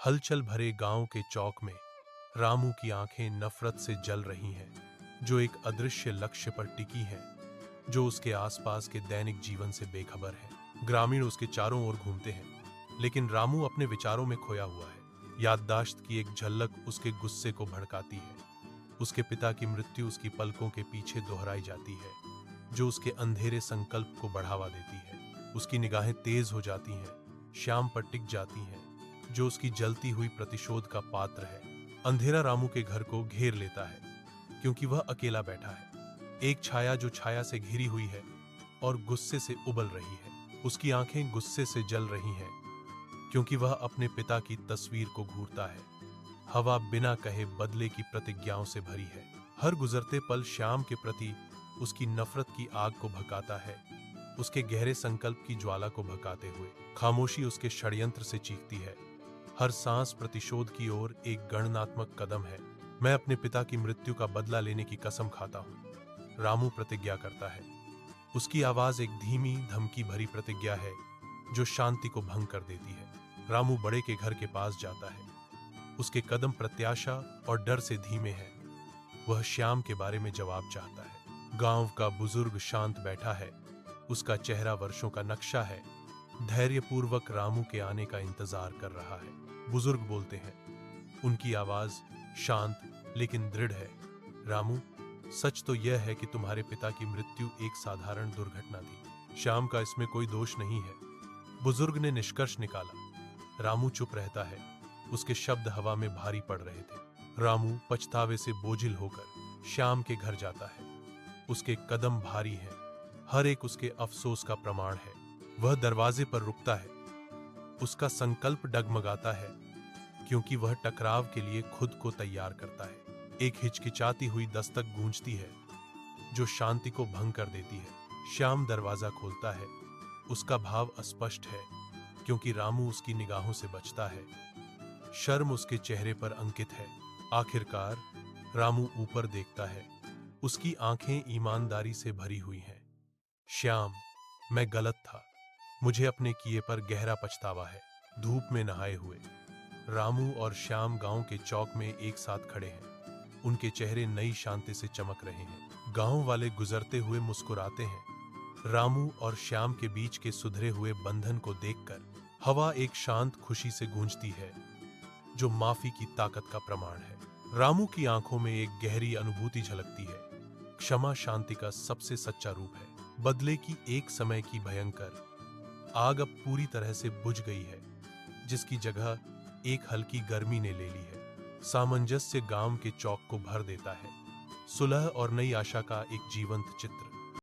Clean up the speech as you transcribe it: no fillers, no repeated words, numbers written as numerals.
हलचल भरे गांव के चौक में रामू की आंखें नफरत से जल रही हैं, जो एक अदृश्य लक्ष्य पर टिकी हैं, जो उसके आसपास के दैनिक जीवन से बेखबर है। ग्रामीण उसके चारों ओर घूमते हैं, लेकिन रामू अपने विचारों में खोया हुआ है। याददाश्त की एक झलक उसके गुस्से को भड़काती है। उसके पिता की मृत्यु उसकी पलकों के पीछे दोहराई जाती है, जो उसके अंधेरे संकल्प को बढ़ावा देती है। उसकी निगाहें तेज हो जाती हैं, श्याम पर टिक जाती हैं, जो उसकी जलती हुई प्रतिशोध का पात्र है। अंधेरा रामू के घर को घेर लेता है, क्योंकि वह अकेला बैठा है, एक छाया जो छाया से घिरी हुई है और गुस्से से उबल रही है। उसकी आंखें गुस्से से जल रही हैं, क्योंकि वह अपने पिता की तस्वीर को घूरता है। हवा बिना कहे बदले की प्रतिज्ञाओं से भरी है। हर गुजरते पल श्याम के प्रति उसकी नफरत की आग को भकाता है, उसके गहरे संकल्प की ज्वाला को भकाते हुए। खामोशी उसके षड्यंत्र से चीखती है। हर सांस प्रतिशोध की ओर एक गणनात्मक कदम है। मैं अपने पिता की मृत्यु का बदला लेने की कसम खाता हूँ, रामू प्रतिज्ञा करता है। उसकी आवाज एक धीमी धमकी भरी प्रतिज्ञा है, जो शांति को भंग कर देती है। रामू बड़े के घर के पास जाता है। उसके कदम प्रत्याशा और डर से धीमे हैं। वह श्याम के बारे में जवाब चाहता है। गांव का बुजुर्ग शांत बैठा है, उसका चेहरा वर्षों का नक्शा है, धैर्यपूर्वक रामू के आने का इंतजार कर रहा है। बुजुर्ग बोलते हैं, उनकी आवाज शांत लेकिन दृढ़ है। रामू, सच तो यह है कि तुम्हारे पिता की मृत्यु एक साधारण दुर्घटना थी। श्याम का इसमें कोई दोष नहीं है, बुजुर्ग ने निष्कर्ष निकाला। रामू चुप रहता है, उसके शब्द हवा में भारी पड़ रहे थे। रामू पछतावे से बोझिल होकर श्याम के घर जाता है। उसके कदम भारी हैं, हर एक उसके अफसोस का प्रमाण है। वह दरवाजे पर रुकता है, उसका संकल्प डगमगाता है, क्योंकि वह टकराव के लिए खुद को तैयार करता है। एक हिचकिचाती हुई दस्तक गूंजती है, जो शांति को भंग कर देती है। श्याम दरवाजा खोलता है। उसका भाव अस्पष्ट है, क्योंकि रामू उसकी निगाहों से बचता है। शर्म उसके चेहरे पर अंकित है। आखिरकार रामू ऊपर देखता है, उसकी आंखें ईमानदारी से भरी हुई हैं। श्याम, मैं गलत था, मुझे अपने किए पर गहरा पछतावा है। धूप में नहाए हुए रामू और श्याम गांव के चौक में एक साथ खड़े हैं। उनके चेहरे नई शांति से चमक रहे हैं। गांव वाले गुजरते हुए मुस्कुराते हैं। रामू और श्याम के बीच के सुधरे हुए बंधन को देखकर हवा एक शांत खुशी से गूंजती है, जो माफी की ताकत का प्रमाण है। रामू की आंखों में एक गहरी अनुभूति झलकती है। क्षमा शांति का सबसे सच्चा रूप है। बदले की एक समय की भयंकर आग अब पूरी तरह से बुझ गई है, जिसकी जगह एक हल्की गर्मी ने ले ली है। सामंजस्य गांव के चौक को भर देता है। सुलह और नई आशा का एक जीवंत चित्र।